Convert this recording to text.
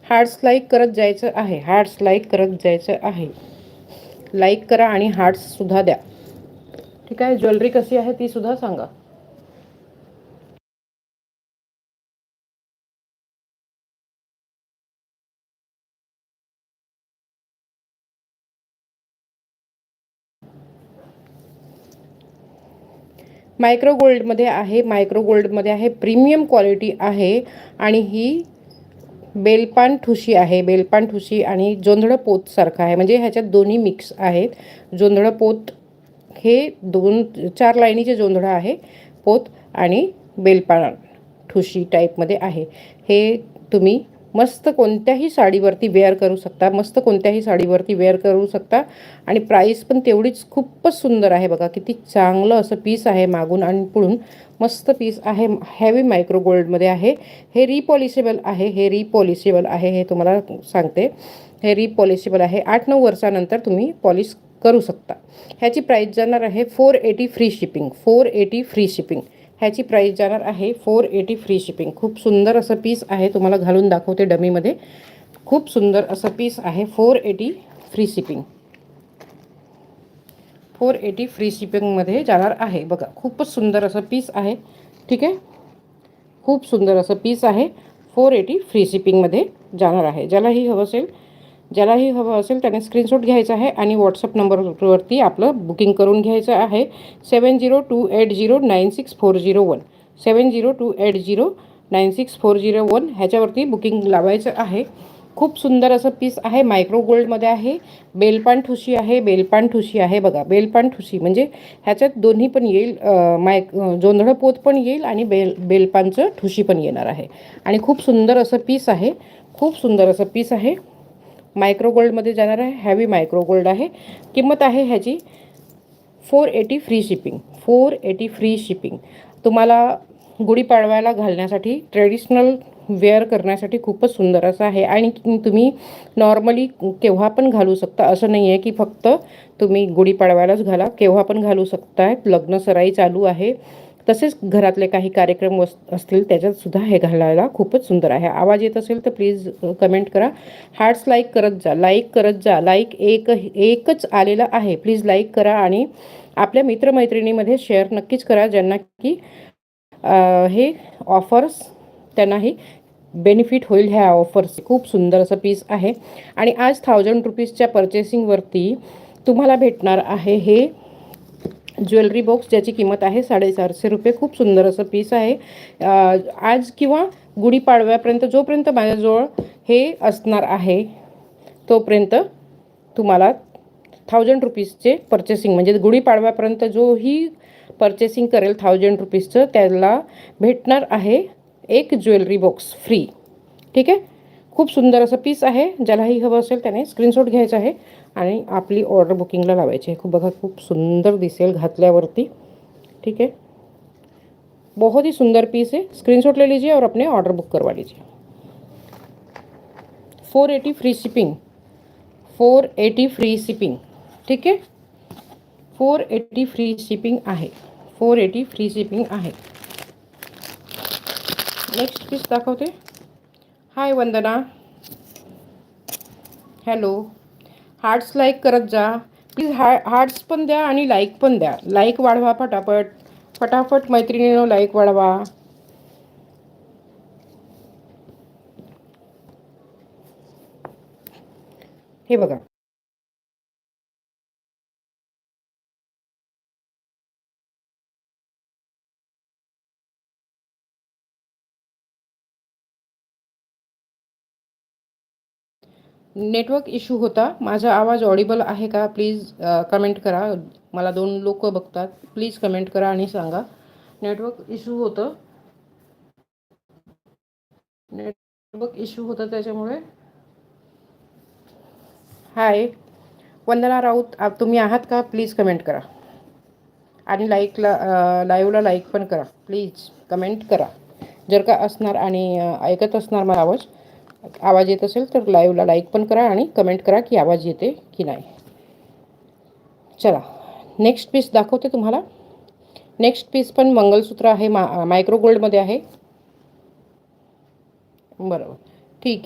Hearts like करत जायचं आहे, हार्ट्स लाईक करत जायचं आहे. लाईक करा आणि हार्ट्ससुद्धा द्या. ठीक आहे. ज्वेलरी कशी आहे ती सुद्धा सांगा. मायक्रो गोल्डमध्ये आहे, मायक्रो गोल्डमध्ये आहे, प्रीमियम क्वालिटी आहे. आणि ही बेलपान ठुशी आहे, बेलपान ठुशी आणि जोंधळं पोतसारखं आहे. म्हणजे ह्याच्यात दोन्ही मिक्स आहेत. जोंधळं पोत हे 2-4 लाईनीचे जोंधळं आहे पोत आणि बेलपान ठुशी टाईपमध्ये आहे. हे तुम्ही मस्त कोणत्याही साडीवरती वेअर करू शकता, मस्त कोणत्याही साडीवरती वेअर करू शकता. आणि प्राईस पण तेवढीच खूपच सुंदर आहे. बघा किती चांगलं असं पीस आहे, मागून आणि पुढून मस्त पीस आहे. हेवी मायक्रो गोल्डमध्ये आहे. हे रिपॉलिशेबल आहे, हे रिपॉलिशेबल आहे, हे तुम्हाला सांगते. हे रिपॉलिशेबल आहे. 8-9 वर्षानंतर तुम्ही पॉलिश करू शकता. ह्याची प्राईस जाणार आहे 480 फ्री शिपिंग, 480 फ्री शिपिंग. ह्याची प्राईस जाणार आहे 480 फ्री शिपिंग. खूप सुंदर असं पीस आहे, तुम्हाला घालून दाखवते डमीमध्ये. खूप सुंदर असं पीस आहे. 480 फ्री शिपिंग, 480 फ्री शिपिंगमध्ये जाणार आहे. बघा खूपच सुंदर असं पीस आहे. ठीक आहे. खूप सुंदर असं पीस आहे. 480 फ्री शिपिंगमध्ये जाणार आहे. ज्यालाही हवं असेल त्याने स्क्रीनशॉट घ्यायचा आहे आणि व्हॉट्सअप नंबरवरती आपलं बुकिंग करून घ्यायचं आहे. 7028096401, 7028096401 ह्याच्यावरती बुकिंग लावायचं आहे. खूप सुंदर असं पीस आहे. मायक्रो गोल्डमध्ये आहे. बेलपान ठुशी आहे, बेलपान ठुशी आहे. बघा बेलपान ठुशी म्हणजे ह्याच्यात दोन्ही पण येईल. जोंधळं पोत पण येईल आणि बेलपानचं ठुशी पण येणार आहे. आणि खूप सुंदर असं पीस आहे, खूप सुंदर असं पीस आहे. मायक्रो गोल्डमध्ये जाणार आहे. हॅवी मायक्रो गोल्ड आहे. किंमत आहे ह्याची 480 फ्री शिपिंग, 480 फ्री शिपिंग. तुम्हाला गुढीपाडव्याला घालण्यासाठी, ट्रेडिशनल वेअर करण्यासाठी खूपच सुंदर असं आहे. आणि तुम्ही नॉर्मली केव्हा पण घालू शकता. असं नाही आहे की फक्त तुम्ही गुढीपाडव्यालाच घाला, केव्हा पण घालू शकता. लग्न सराई चालू आहे, तसेच घरातले काही कार्यक्रम असतील त्याच्यातसुद्धा हे घालायला खूपच सुंदर आहे. आवाज येत असेल तर प्लीज कमेंट करा. हार्ट्स लाईक करत जा, लाईक करत जा. लाईक एकच आलेलं आहे. प्लीज लाईक करा आणि आपल्या मित्रमैत्रिणीमध्ये शेअर नक्कीच करा, ज्यांना की हे ऑफर्स त्यांनाही बेनिफिट होईल. ह्या ऑफर्स खूप सुंदर असं पीस आहे. आणि आज 1000 रुपीजच्या परचेसिंगवरती तुम्हाला भेटणार आहे हे ज्वेलरी बॉक्स, ज्याची किंमत आहे 450 रुपये. खूप सुंदर असं पीस आहे. आज किंवा गुढीपाडव्यापर्यंत जोपर्यंत माझ्याजवळ हे असणार आहे तोपर्यंत तुम्हाला 1000 रुपीजचे परचेसिंग म्हणजे गुढीपाडव्यापर्यंत जोही परचेसिंग करेल 1000 रुपीजचं त्याला भेटणार आहे एक ज्वेलरी बॉक्स फ्री. ठीक आहे. खूप सुंदर असं पीस आहे. ज्यालाही हवं असेल त्याने स्क्रीनशॉट घ्यायचा आहे आणि आपली ऑर्डर बुकिंगला लावायची आहे. खूप बघा खूप सुंदर दिसेल घातल्यावरती. ठीक है, बहुत ही सुंदर पीस है. स्क्रीनशॉट ले लीजिए और अपने ऑर्डर बुक करवा लीजिए. 480 फ्री शिपिंग, 480 फ्री शिपिंग. ठीक है, 480 फ्री शिपिंग आहे, 480 फ्री शिपिंग आहे. नेक्स्ट पीस दाखवते. हाय वंदना, हॅलो. हार्ट्स लाईक करत जा प्लीज. हार्ट्स पण द्या आणि लाईक पण द्या. लाईक वाढवा फटाफट, फटाफट मैत्रिणींनो लाईक वाढवा. हे बघा नेटवर्क इश्यू होता. माझा आवाज ऑडिबल आहे का प्लीज कमेंट करा. मला 2 लोक बघतात. प्लीज कमेंट करा आणि सांगा. नेटवर्क इश्यू होतं, नेटवर्क इश्यू होतं त्याच्यामुळे. हाय वंदना राऊत, तुम्ही आहात का? प्लीज कमेंट करा आणि लाईव्हला लाईक पण करा. प्लीज कमेंट करा. जर का असणार आणि ऐकत असणार मला आवाज येत असेल तर लाईव्हला लाईक पण करा आणि कमेंट करा की आवाज येते की नाही. चला नेक्स्ट पीस दाखवते तुम्हाला. नेक्स्ट पीस पण मंगलसूत्र आहे, मायक्रो गोल्डमध्ये आहे. बरोबर, ठीक आहे.